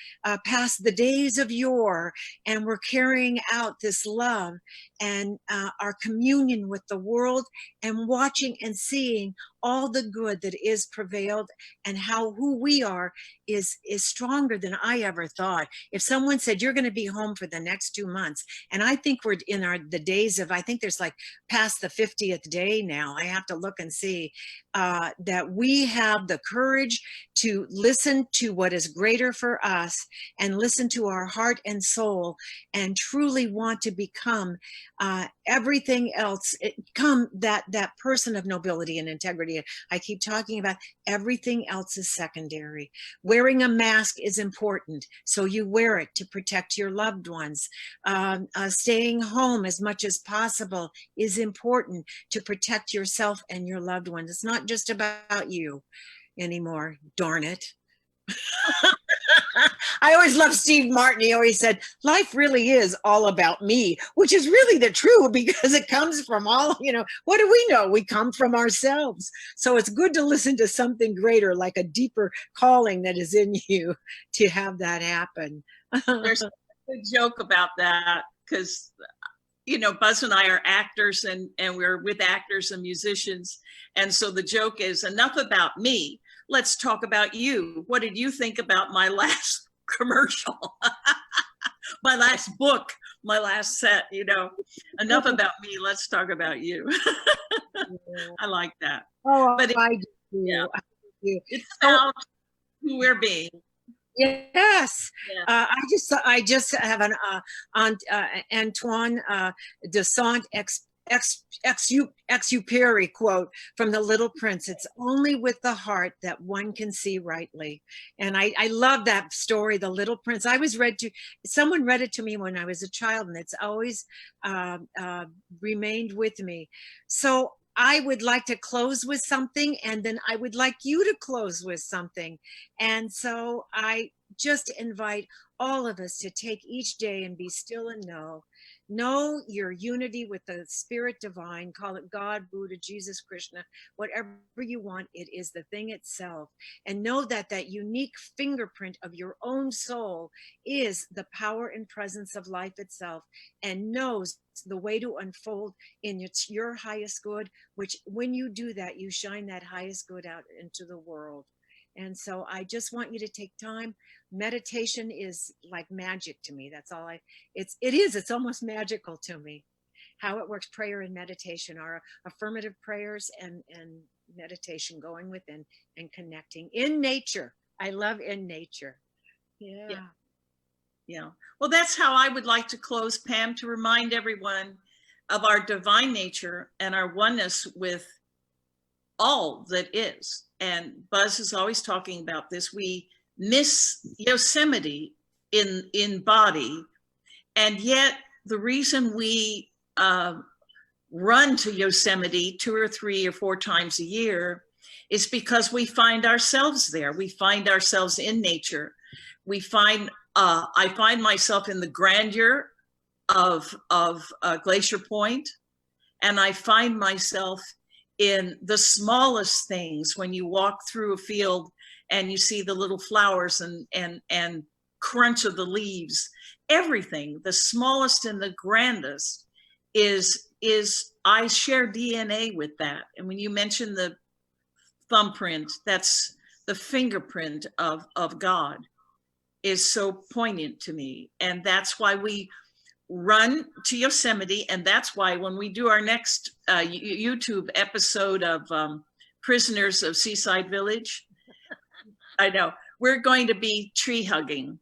past the days of yore, and we're carrying out this love and our communion with the world, and watching and seeing all the good that is prevailed, and how who we are is stronger than I ever thought. If someone said you're going to be home for the next 2 months, and I think we're in the days of, I think there's like past the 50th day now, I have to look and see that we have the courage to listen to what is greater for us, and listen to our heart and soul, and truly want to become everything else, become that person of nobility and integrity. I keep talking about everything else is secondary. Wearing a mask is important, so you wear it to protect your loved ones. Staying home as much as possible is important to protect yourself and your loved ones. It's not just about you anymore, darn it. I always loved Steve Martin. He always said, life really is all about me, which is really the truth, because it comes from all, you know, what do we know? We come from ourselves. So it's good to listen to something greater, like a deeper calling that is in you, to have that happen. There's a good joke about that, because, you know, Buzz and I are actors, and we're with actors and musicians. And so the joke is, enough about me. Let's talk about you. What did you think about my last commercial? My last book, my last set, you know? Enough about me, let's talk about you. I like that. Oh, but I do. Yeah, I do. it's about who we're being. Yes, Yeah. I just have an Antoine de Saint-Exupéry quote from The Little Prince. It's only with the heart that one can see rightly. And I love that story, The Little Prince. Someone read it to me when I was a child, and it's always remained with me. So I would like to close with something, and then I would like you to close with something. And so I just invite all of us to take each day and be still and know your unity with the Spirit Divine. Call it God, Buddha, Jesus, Krishna, whatever you want. It is the thing itself. And know that that unique fingerprint of your own soul is the power and presence of life itself, and knows the way to unfold in your highest good, which when you do that, you shine that highest good out into the world. And so I just want you to take time. Meditation is like magic to me. That's all it's almost magical to me, how it works. Prayer and meditation are affirmative prayers and meditation, going within and connecting in nature. I love in nature. Yeah. Well, that's how I would like to close, Pam, to remind everyone of our divine nature and our oneness with all that is. And Buzz is always talking about this. We miss Yosemite in body, and yet the reason we run to Yosemite 2 or 3 or 4 times a year is because we find ourselves there. We find ourselves in nature. We find I find myself in the grandeur of Glacier Point, and I find myself in the smallest things. When you walk through a field and you see the little flowers and crunch of the leaves, everything, the smallest and the grandest, is I share DNA with that. And when you mention the thumbprint, that's the fingerprint of God, is so poignant to me. And that's why we run to Yosemite. And that's why when we do our next YouTube episode of Prisoners of Seaside Village, I know, we're going to be tree hugging.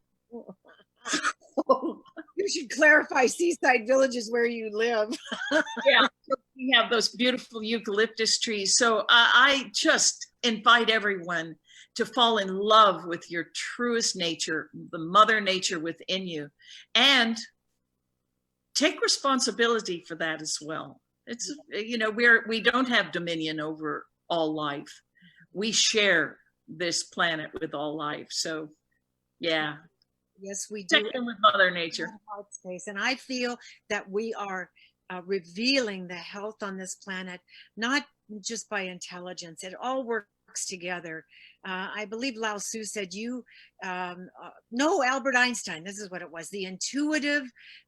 You should clarify Seaside Village is where you live. Yeah, we have those beautiful eucalyptus trees. So I just invite everyone to fall in love with your truest nature, the mother nature within you, and take responsibility for that as well. It's, you know, we don't have dominion over all life. We share this planet with all life. So yeah. Yes, we do. Check in with Mother Nature. Heart space. And I feel that we are revealing the health on this planet, not just by intelligence. It all works together. I believe Lao Tzu said no, Albert Einstein, this is what it was. The intuitive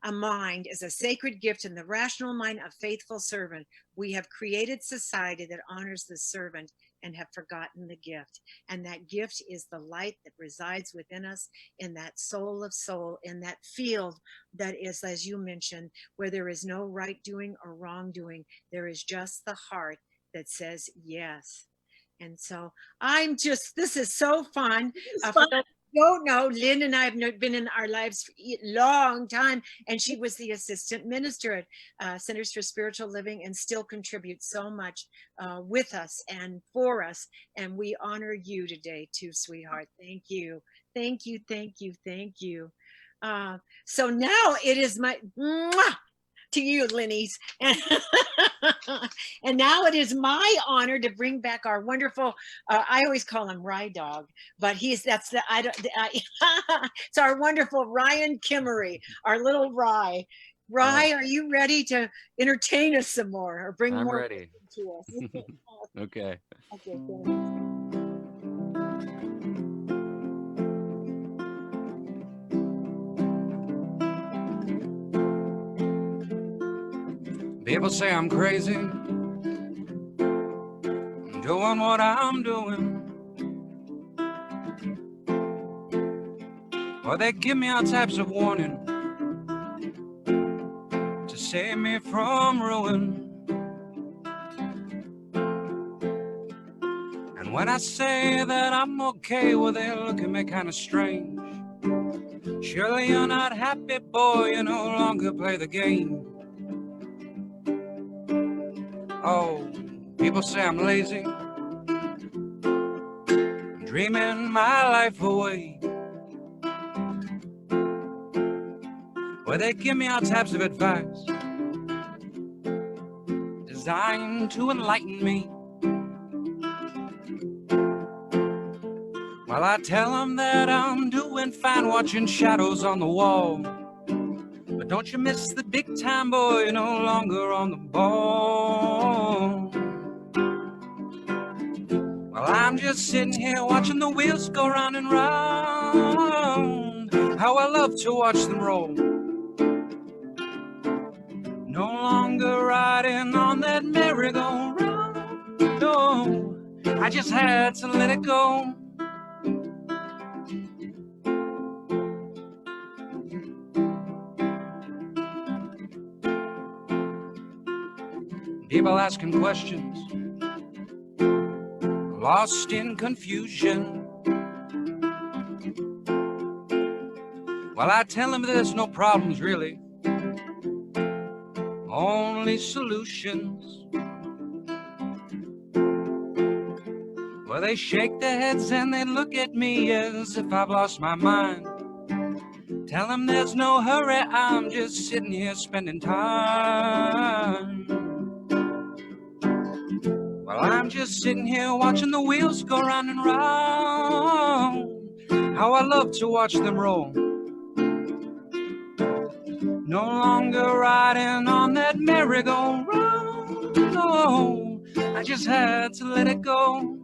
mind is a sacred gift, and the rational mind a faithful servant. We have created society that honors the servant and have forgotten the gift. And that gift is the light that resides within us, in that soul of soul, in that field that is, as you mentioned, where there is no right doing or wrong doing. There is just the heart that says yes. And so this is so fun. For those who don't know, Lynn and I have been in our lives for a long time, and she was the assistant minister at Centers for Spiritual Living, and still contributes so much with us and for us. And we honor you today too, sweetheart. Thank you. Thank you. Thank you. Thank you. So now it is my to you, Linnies. And now it is my honor to bring back our wonderful, I always call him Rye Dog, but it's our wonderful Ryan Kimery, our little Rye. Rye, are you ready to entertain us some more or bring more ready to us? Okay. Okay, thanks. People say I'm crazy, doing what I'm doing. Or they give me all types of warning to save me from ruin. And when I say that I'm okay, well, they look at me kind of strange. Surely you're not happy, boy, you no longer play the game. Oh, people say I'm lazy, dreaming my life away. Well, they give me all types of advice designed to enlighten me. Well, I tell them that I'm doing fine watching shadows on the wall. But don't you miss the big time, boy, you're no longer on the ball. Well, I'm just sitting here watching the wheels go round and round. How I love to watch them roll. No longer riding on that merry-go-round. No, I just had to let it go. People asking questions, lost in confusion. Well, I tell them there's no problems really, only solutions. Well, they shake their heads and they look at me as if I've lost my mind. Tell them there's no hurry, I'm just sitting here spending time. Well, I'm just sitting here watching the wheels go round and round. How I love to watch them roll. No longer riding on that merry-go-round. No, I just had to let it go.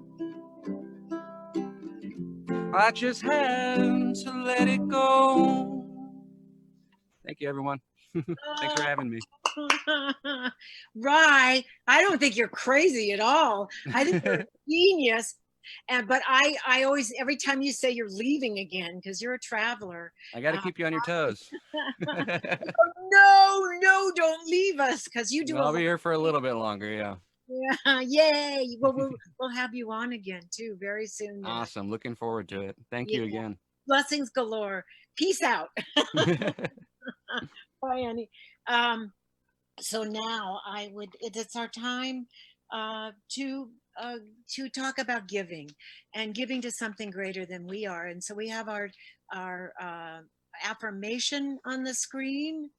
I just had to let it go. Thank you, everyone. Thanks for having me. Rye, I don't think you're crazy at all. I think you're a genius. But I always, every time you say you're leaving again, because you're a traveler. I got to keep you on your toes. No, don't leave us, because you do. I'll be here for a little bit longer. Yeah. Yeah, yay. Well, we'll have you on again too very soon. Now. Awesome. Looking forward to it. Thank you again. Blessings galore. Peace out. Bye, Annie. So now it's our time to talk about giving and giving to something greater than we are. And so we have our affirmation on the screen,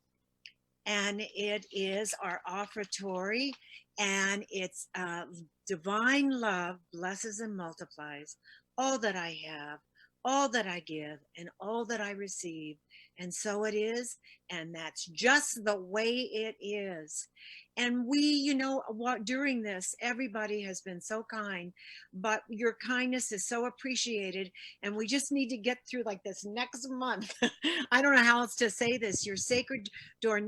and it is our offertory, and it's divine love blesses and multiplies all that I have, all that I give, and all that I receive. And so it is, and that's just the way it is. And we, during this, everybody has been so kind, but your kindness is so appreciated. And we just need to get through like this next month. I don't know how else to say this. Your sacred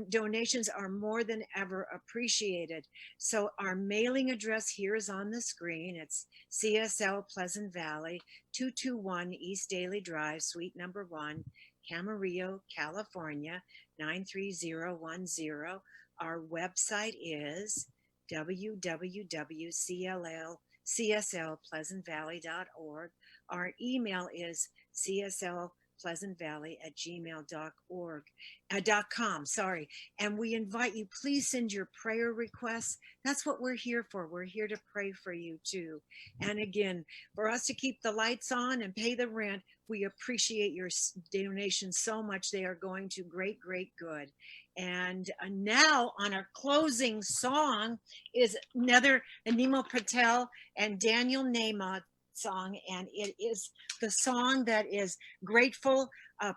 donations are more than ever appreciated. So our mailing address here is on the screen. It's CSL Pleasant Valley, 221 East Daly Drive, Suite number 1, Camarillo, California, 93010. Our website is www.cslpleasantvalley.org. Our email is cslpleasantvalley@gmail.com. Sorry. And we invite you, please send your prayer requests. That's what we're here for. We're here to pray for you too. And again, for us to keep the lights on and pay the rent, we appreciate your donations so much. They are going to great, great good. And now on our closing song is another Animo Patel and Daniel Nema song. And it is the song that is grateful, a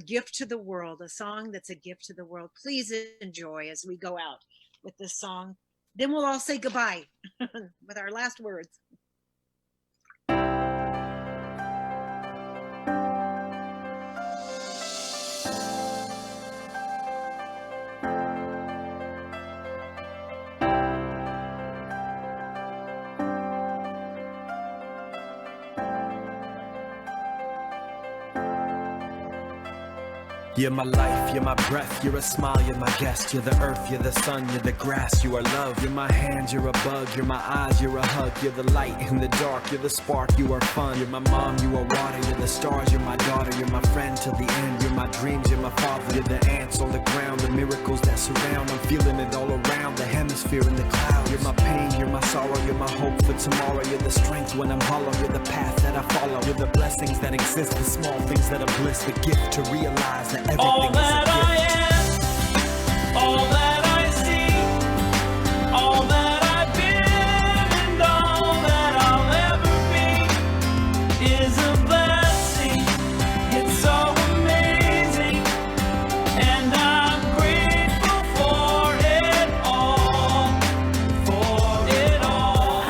gift to the world, a song that's a gift to the world. Please enjoy as we go out with this song. Then we'll all say goodbye with our last words. You're my life, you're my breath, you're a smile, you're my guest. You're the earth, you're the sun, you're the grass, you are love. You're my hands, you're a bug, you're my eyes, you're a hug. You're the light in the dark, you're the spark, you are fun. You're my mom, you are water, you're the stars, you're my daughter. You're my friend till the end, you're my dreams, you're my father. You're the ants on the ground, the miracles that surround. I'm feeling it all around, the hemisphere and the clouds. You're my pain, you're my sorrow, you're my hope for tomorrow. You're the strength when I'm hollow, you're the path that I follow. You're the blessings that exist, the small things that are bliss. The gift to realize that everything all is a that gift. I am, all that I see, all that I've been, and all that I'll ever be is a blessing. It's so amazing, and I'm grateful for it all, for it all.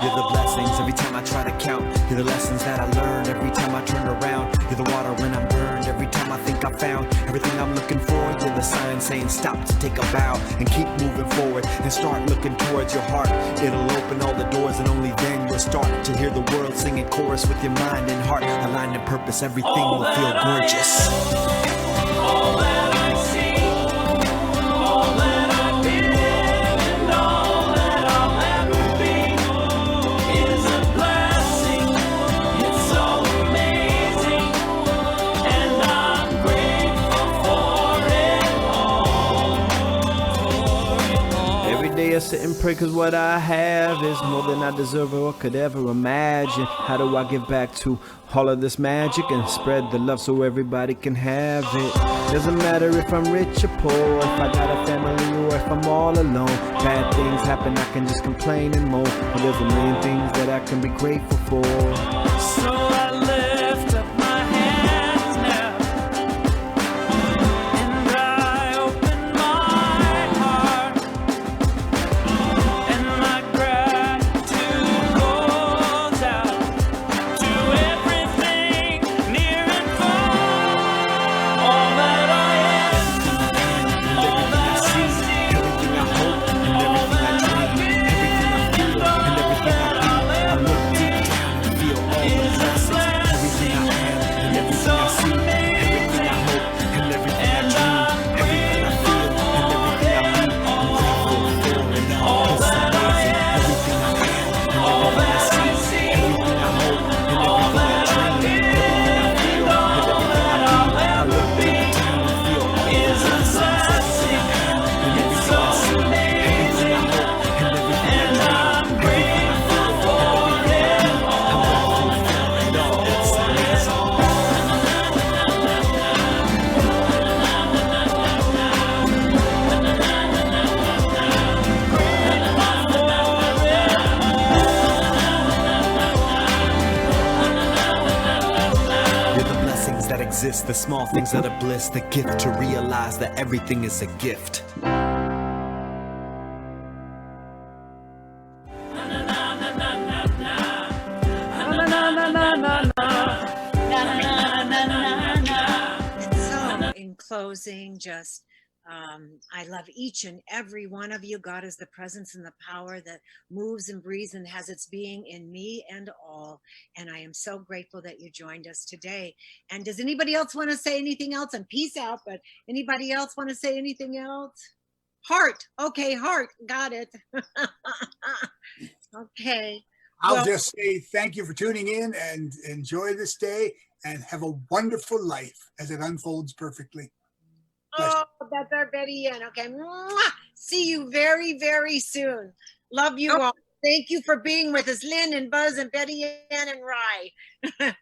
You're the blessings every time I try to count. You're the lessons that I learn every time I turn around. You're the water when I'm burned every time I think I found everything I'm looking for. You're the sign saying stop to take a bow and keep moving forward and start looking towards your heart. It'll open all the doors and only then you'll start to hear the world singing chorus with your mind and heart. Aligned in purpose, everything will feel gorgeous. All that I see, all that I've been, and all that I'll ever be is a blessing. It's so amazing, and I'm grateful for it all. Every day I sit and pray cause what I have is more than I deserve or could ever imagine. How do I give back to all of this magic and spread the love so everybody can have it? Doesn't matter if I'm rich or poor, if I got a family or if I'm all alone. Bad things happen, I can just complain and moan, but there's a million things that I can be grateful for. So I lift up my hands now, and I open my heart, and I grab exist, the small things that are bliss, the gift to realize that everything is a gift. And so in closing, just I love each and every one of you. God is the presence and the power that moves and breathes and has its being in me and all. And I am so grateful that you joined us today. And does anybody else want to say anything else? And peace out, but anybody else want to say anything else? Heart. Okay, heart. Got it. Okay. I'll Well, just say thank you for tuning in and enjoy this day and have a wonderful life as it unfolds perfectly. Bless you. oh, that's our Betty Ann. Okay. Mwah! See you very, very soon. Love you all. Thank you for being with us, Lynn and Buzz and Betty Ann and Rye.